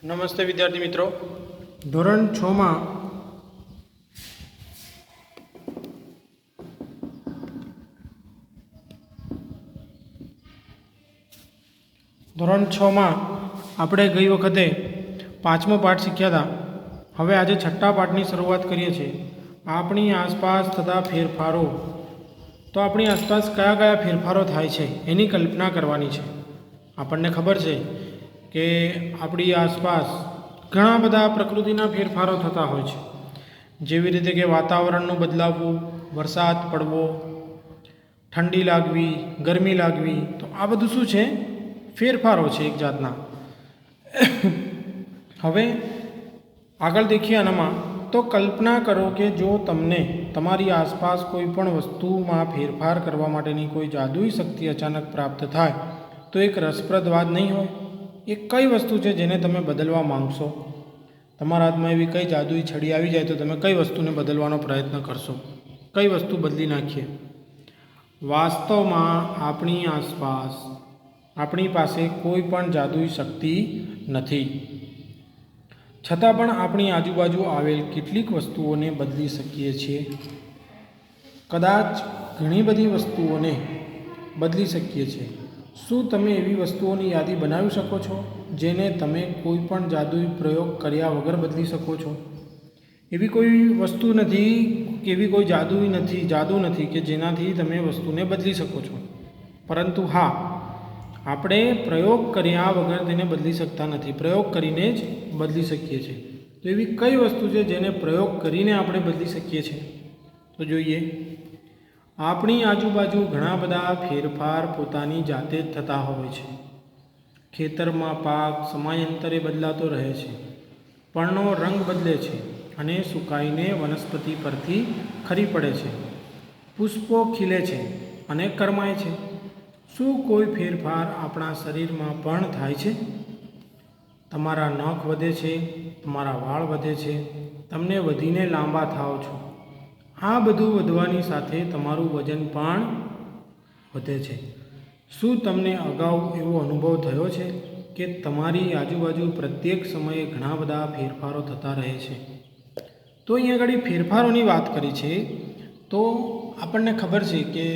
નમસ્તે વિદ્યાર્થી મિત્રો। ધોરણ 6માં આપણે ગઈ વખતે 5મો પાઠ શીખ્યા હતા। હવે આજે 6ઠ્ઠા પાઠની શરૂઆત કરીએ છીએ। આપણી આસપાસ થતા ફેરફારો। તો આપણી આસપાસ કયા કયા ફેરફારો થાય છે એની કલ્પના કરવાની છે। આપણને ખબર છે કે આપણી આસપાસ ઘણા બધા પ્રકૃતિના ફેરફારો થતા હોય છે, જેવી રીતે કે વાતાવરણનું બદલાવવું, વરસાદ પડવો, ઠંડી લાગવી, ગરમી લાગવી। તો આ બધું શું છે? ફેરફારો છે એક જાતના। હવે આગળ દેખીએ આનામાં। તો કલ્પના કરો કે જો તમને તમારી આસપાસ કોઈ પણ વસ્તુમાં ફેરફાર કરવા માટેની કોઈ જાદુઈ શક્તિ અચાનક પ્રાપ્ત થાય તો એક રસપ્રદ વાત નહીં હોય? એ કઈ વસ્તુ છે જેને તમે બદલવા માંગશો? તમારા હાથમાં એવી કઈ જાદુઈ છડી આવી જાય તો તમે કઈ વસ્તુને બદલવાનો પ્રયત્ન કરશો? કઈ વસ્તુ બદલી નાખીએ? વાસ્તવમાં આપણી આસપાસ આપણી પાસે કોઈ પણ જાદુઈ શક્તિ નથી, છતાં પણ આપણી આજુબાજુ આવેલ કેટલીક વસ્તુઓને બદલી શકીએ છીએ। કદાચ ઘણી બધી વસ્તુઓને બદલી શકીએ છીએ। શું તમે એવી વસ્તુઓની યાદી બનાવી શકો છો જેને તમે કોઈ પણ જાદુઈ પ્રયોગ કર્યા વગર બદલી શકો છો? એવી કોઈ વસ્તુ નથી, એવી કોઈ જાદુ નથી કે જેનાથી તમે વસ્તુને બદલી શકો છો, પરંતુ હા, આપણે પ્રયોગ કર્યા વગર તેને બદલી શકતા નથી, પ્રયોગ કરીને જ બદલી શકીએ છીએ। તો એવી કઈ વસ્તુ છે જેને પ્રયોગ કરીને આપણે બદલી શકીએ છીએ? તો જોઈએ, આપણી આજુબાજુ ઘણા બધા ફેરફાર પોતાની જાતે જ થતા હોય છે। ખેતરમાં પાક સમયાંતરે બદલાતો રહે છે, પર્ણો રંગ બદલે છે અને સુકાઈને વનસ્પતિ પરથી ખરી પડે છે, પુષ્પો ખીલે છે અને કરમાય છે। શું કોઈ ફેરફાર આપણા શરીરમાં પણ થાય છે? તમારા નખ વધે છે, તમારા વાળ વધે છે, તમને વધીને લાંબા થાઓ છો। આ બધું વધવાની સાથે તમારું વજન પણ વધે છે। શું તમને અગાઉ એવો અનુભવ થયો છે કે તમારી આજુબાજુ પ્રત્યેક સમયે ઘણા બધા ફેરફારો થતા રહે છે? તો અહીંયા આગળ ફેરફારોની વાત કરી છે। તો આપણને ખબર છે કે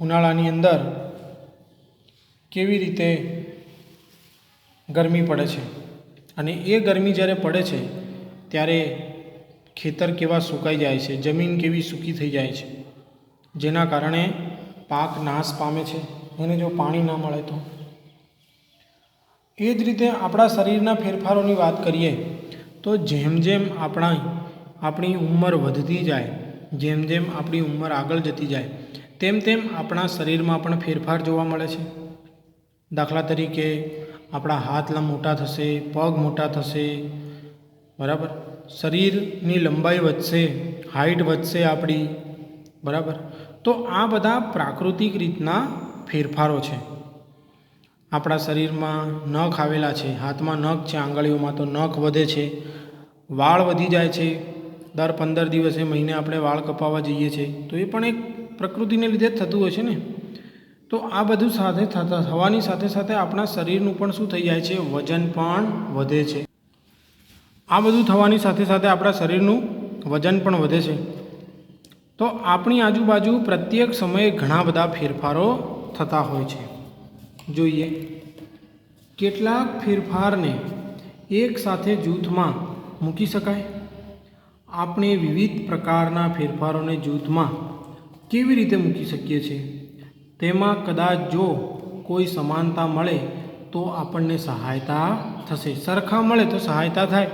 ઉનાળાની અંદર કેવી રીતે ગરમી પડે છે, અને એ ગરમી જ્યારે પડે છે ત્યારે ખેતર કેવા સુકાઈ જાય છે, જમીન કેવી સૂકી થઈ જાય છે, જેના કારણે પાક નાશ પામે છે એને જો પાણી ના મળે તો। એ જ રીતે આપણા શરીરના ફેરફારોની વાત કરીએ તો જેમ જેમ આપણી ઉંમર વધતી જાય, જેમ જેમ આપણી ઉંમર આગળ જતી જાય, તેમ તેમ આપણા શરીરમાં પણ ફેરફાર જોવા મળે છે। દાખલા તરીકે આપણા હાથ મોટા થશે, પગ મોટા થશે, બરાબર, શરીરની લંબાઈ વધશે, હાઇટ વધશે આપણી, બરાબર। તો આ બધા પ્રાકૃતિક રીતના ફેરફારો છે। આપણા શરીરમાં નખ આવેલા છે, હાથમાં નખ છે, આંગળીઓમાં, તો નખ વધે છે, વાળ વધી જાય છે, દર 15 દિવસે, મહિને આપણે વાળ કપાવવા જઈએ છીએ, તો એ પણ એક પ્રકૃતિને લીધે જ થતું હોય છે ને। તો આ બધું થવાની સાથે સાથે આપણા શરીરનું પણ શું થઈ જાય છે? વજન પણ વધે છે। આ બધું થવાની સાથે સાથે આપણા શરીરનું વજન પણ વધે છે। તો આપણી આજુબાજુ પ્રત્યેક સમયે ઘણા બધા ફેરફારો થતા હોય છે। જોઈએ, કેટલાક ફેરફારને એક સાથે જૂથમાં મૂકી શકાય? આપણે વિવિધ પ્રકારના ફેરફારોને જૂથમાં કેવી રીતે મૂકી શકીએ છીએ? તેમાં કદાચ જો કોઈ સમાનતા મળે તો આપણને સહાયતા થશે। સરખા મળે તો સહાયતા થાય,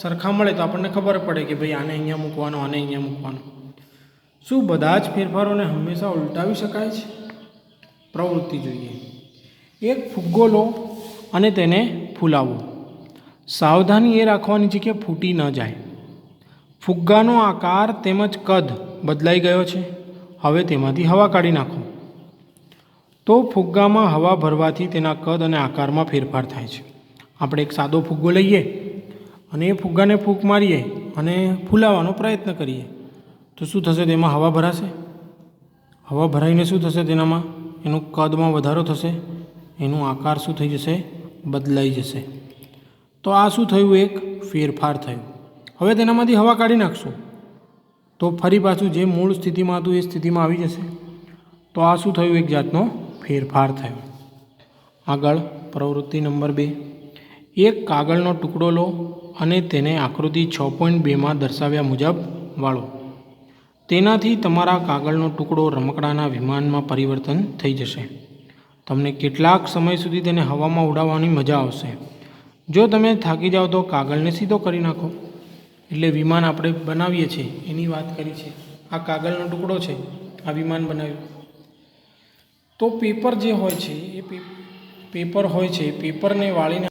સરખા મળે તો આપણને ખબર પડે કે ભાઈ આને અહીંયા મૂકવાનો, આને અહીંયા મૂકવાનો। શું બધા જ ફેરફારોને હંમેશા ઉલટાવી શકાય છે? પ્રવૃત્તિ જોઈએ, એક ફુગ્ગો લો અને તેને ફૂલાવો। સાવધાની એ રાખવાની છે કે ફૂટી ન જાય। ફુગ્ગાનો આકાર તેમજ કદ બદલાઈ ગયો છે, હવે તેમાંથી હવા કાઢી નાખો। તો ફુગ્ગામાં હવા ભરવાથી તેના કદ અને આકારમાં ફેરફાર થાય છે। આપણે એક સાદો ફુગ્ગો લઈએ અને એ ફુગ્ગાને ફૂંક મારીએ અને ફૂલાવવાનો પ્રયત્ન કરીએ તો શું થશે? તેમાં હવા ભરાશે। હવા ભરાઈને શું થશે? તેનામાં એનું કદમાં વધારો થશે, એનો આકાર શું થઈ જશે? બદલાઈ જશે. તો આ શું થયું? એક ફેરફાર થયો. હવે તેનામાંથી હવા કાઢી નાખશું તો ફરી પાછું જે મૂળ સ્થિતિમાં હતું એ સ્થિતિમાં આવી જશે. તો આ શું થયું? એક જાતનો ફેરફાર થયો. આગળ પ્રવૃત્તિ નંબર 2. એક કાગળનો ટુકડો લો અને તેને આકૃતિ 6.2માં દર્શાવ્યા મુજબ વાળો. તેનાથી તમારા કાગળનો ટુકડો રમકડાના વિમાનમાં પરિવર્તન થઈ જશે. તમને કેટલાક સમય સુધી તેને હવામાં ઉડાવવાની મજા આવશે. જો તમે થાકી જાઓ તો કાગળને સીધો કરી નાખો. એટલે વિમાન આપણે બનાવીએ છીએ એની વાત કરી છે. આ કાગળનો ટુકડો છે, આ વિમાન બનાવ્યું. તો પેપર જે હોય છે એ પેપર હોય છે, પેપરને વાળીને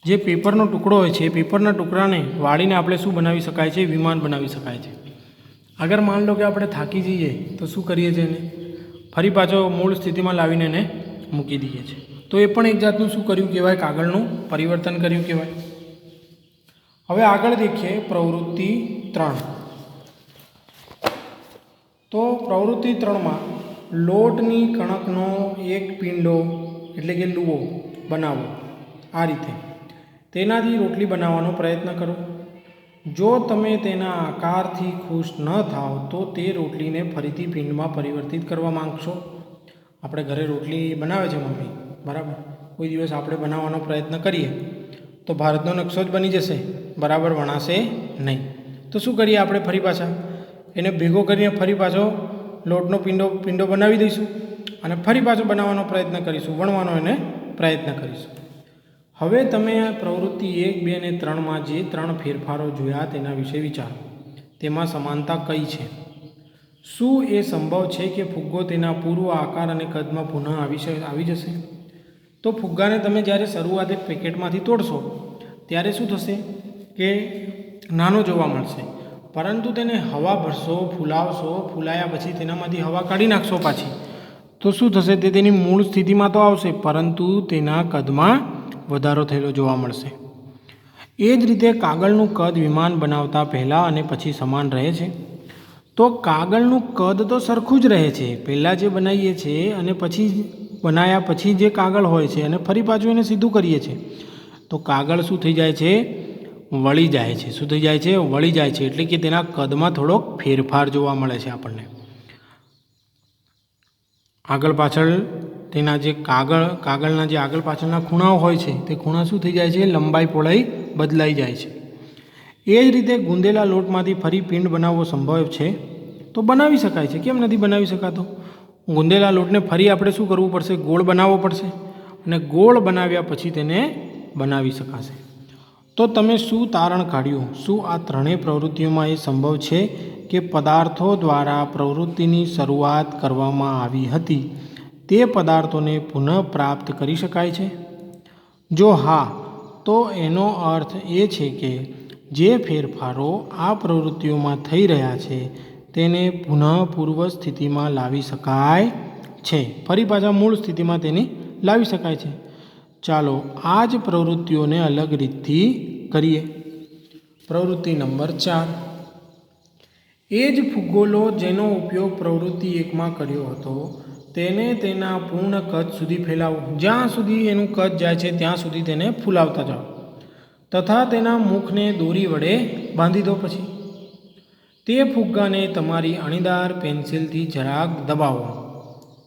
જે પેપરનો ટુકડો હોય છે એ પેપરના ટુકડાને વાળીને આપણે શું બનાવી શકાય છે? વિમાન બનાવી શકાય છે. અગર માન લો કે આપણે થાકી જઈએ તો શું કરીએ છીએ? એને ફરી પાછો મૂળ સ્થિતિમાં લાવીને એને મૂકી દઈએ છીએ. તો એ પણ એક જાતનું શું કર્યું કહેવાય? કાગળનું પરિવર્તન કર્યું કહેવાય. હવે આગળ દેખીએ પ્રવૃત્તિ 3. તો પ્રવૃત્તિ 3માં લોટની કણકનો એક પિંડો એટલે કે લુઓ બનાવો. આ રીતે તેનાથી રોટલી બનાવવાનો પ્રયત્ન કરો. જો તમે તેના આકારથી ખુશ ન થાઓ તો તે રોટલીને ફરીથી પિંડમાં પરિવર્તિત કરવા માંગશો. આપણે ઘરે રોટલી બનાવે છે મમ્મી, બરાબર. કોઈ દિવસ આપણે બનાવવાનો પ્રયત્ન કરીએ તો ભારતનો નકશો જ બની જશે, બરાબર વણાશે નહીં. તો શું કરીએ આપણે? ફરી પાછા એને ભેગો કરીને ફરી પાછો લોટનો પિંડો બનાવી દઈશું અને ફરી પાછો બનાવવાનો પ્રયત્ન કરીશું, વણવાનો એને પ્રયત્ન કરીશું. હવે તમે આ પ્રવૃત્તિ 1, 2 અને 3માં જે 3 ફેરફારો જોયા તેના વિશે વિચારો. તેમાં સમાનતા કઈ છે? શું એ સંભવ છે કે ફુગ્ગો તેના પૂર્વ આકાર અને કદમાં પુનઃ આવી જશે? તો ફુગ્ગાને તમે જ્યારે શરૂઆતે પેકેટમાંથી તોડશો ત્યારે શું થશે કે નાનો જોવા મળશે. પરંતુ તેને હવા ભરશો, ફૂલાવશો, ફૂલાયા પછી તેનામાંથી હવા કાઢી નાખશો પાછી, તો શું થશે? તે તેની મૂળ સ્થિતિમાં તો આવશે પરંતુ તેના કદમાં વધારો થયેલો જોવા મળશે. એ જ રીતે કાગળનું કદ વિમાન બનાવતા પહેલાં અને પછી સમાન રહે છે? તો કાગળનું કદ તો સરખું જ રહે છે. પહેલાં જે બનાવીએ છીએ અને પછી બનાવ્યા પછી જે કાગળ હોય છે અને ફરી પાછું એને સીધું કરીએ છીએ તો કાગળ શું થઈ જાય છે? વળી જાય છે. શું થઈ જાય છે? વળી જાય છે. એટલે કે તેના કદમાં થોડોક ફેરફાર જોવા મળે છે આપણને. આગળ પાછળ તેના જે કાગળના જે આગળ પાછળના ખૂણાઓ હોય છે તે ખૂણા શું થઈ જાય છે? લંબાઈ પહોળાઈ બદલાઈ જાય છે. એ જ રીતે ગુંદેલા લોટમાંથી ફરી પિંડ બનાવવો સંભવ છે? તો બનાવી શકાય છે. કેમ નથી બનાવી શકાતો? ગુંદેલા લોટને ફરી આપણે શું કરવું પડશે? ગોળ બનાવવો પડશે અને ગોળ બનાવ્યા પછી તેને બનાવી શકાશે. તો તમે શું તારણ કાઢ્યું? શું આ ત્રણેય પ્રવૃત્તિઓમાં એ સંભવ છે કે પદાર્થો દ્વારા પ્રવૃત્તિની શરૂઆત કરવામાં આવી હતી તે પદાર્થોને પુનઃ પ્રાપ્ત કરી શકાય છે? જો હા, તો એનો અર્થ એ છે કે જે ફેરફારો આ પ્રવૃત્તિઓમાં થઈ રહ્યા છે તેને પુનઃ પૂર્વ સ્થિતિમાં લાવી શકાય છે. ફરી પાછા મૂળ સ્થિતિમાં તેને લાવી શકાય છે. ચાલો આ જ પ્રવૃત્તિઓને અલગ રીતથી કરીએ. પ્રવૃત્તિ નંબર 4. એ જ ફુગ્ગો લો જેનો ઉપયોગ પ્રવૃત્તિ 1માં કર્યો હતો તેને તેના પૂર્ણ કદ સુધી ફેલાવો. જ્યાં સુધી એનું કદ જાય છે ત્યાં સુધી તેને ફૂલાવતા જાઓ તથા તેના મુખને દોરી વડે બાંધી દો. પછી તે ફુગ્ગાને તમારી અણીદાર પેન્સિલથી જરાક દબાવો.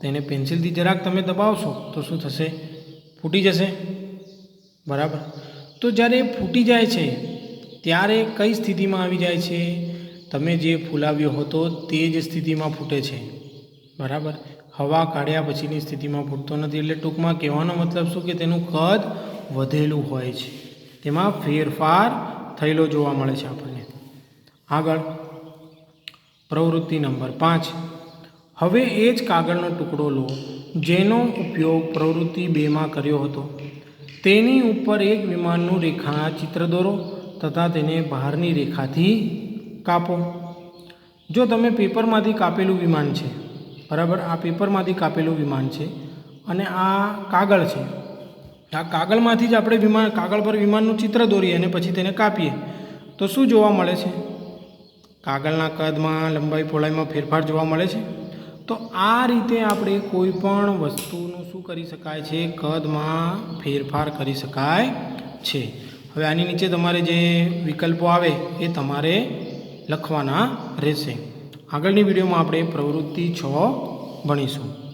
તેને પેન્સિલથી જરાક તમે દબાવશો તો શું થશે? ફૂટી જશે, બરાબર. તો જ્યારે ફૂટી જાય છે ત્યારે કઈ સ્થિતિમાં આવી જાય છે? તમે જે ફૂલાવ્યો હતો તે જ સ્થિતિમાં ફૂટે છે, બરાબર. હવા કાઢ્યા પછીની સ્થિતિમાં ફૂટતો નથી. એટલે ટૂંકમાં કહેવાનો મતલબ શું કે તેનું કદ વધેલું હોય છે, તેમાં ફેરફાર થયેલો જોવા મળે છે આપણને. આગળ પ્રવૃત્તિ નંબર 5. હવે એ જ કાગળનો ટુકડો લો જેનો ઉપયોગ પ્રવૃત્તિ 2માં કર્યો હતો. તેની ઉપર એક વિમાનનું રેખા ચિત્ર દોરો તથા તેને બહારની રેખાથી કાપો. જો તમે પેપરમાંથી કાપેલું વિમાન છે, બરાબર. આ પેપરમાંથી કાપેલું વિમાન છે અને આ કાગળ છે. આ કાગળમાંથી જ આપણે કાગળ પર વિમાનનું ચિત્ર દોરીએ અને પછી તેને કાપીએ તો શું જોવા મળે છે? કાગળના કદમાં, લંબાઈ, પહોળાઈમાં ફેરફાર જોવા મળે છે. તો આ રીતે આપણે કોઈ પણ વસ્તુનું શું કરી શકાય છે, કદમાં ફેરફાર કરી શકાય છે. હવે આની નીચે તમારે જે વિકલ્પો આવે એ તમારે લખવાના રહેશે. આગળની વિડીયોમાં આપણે પ્રવૃત્તિ 6 ભણીશું.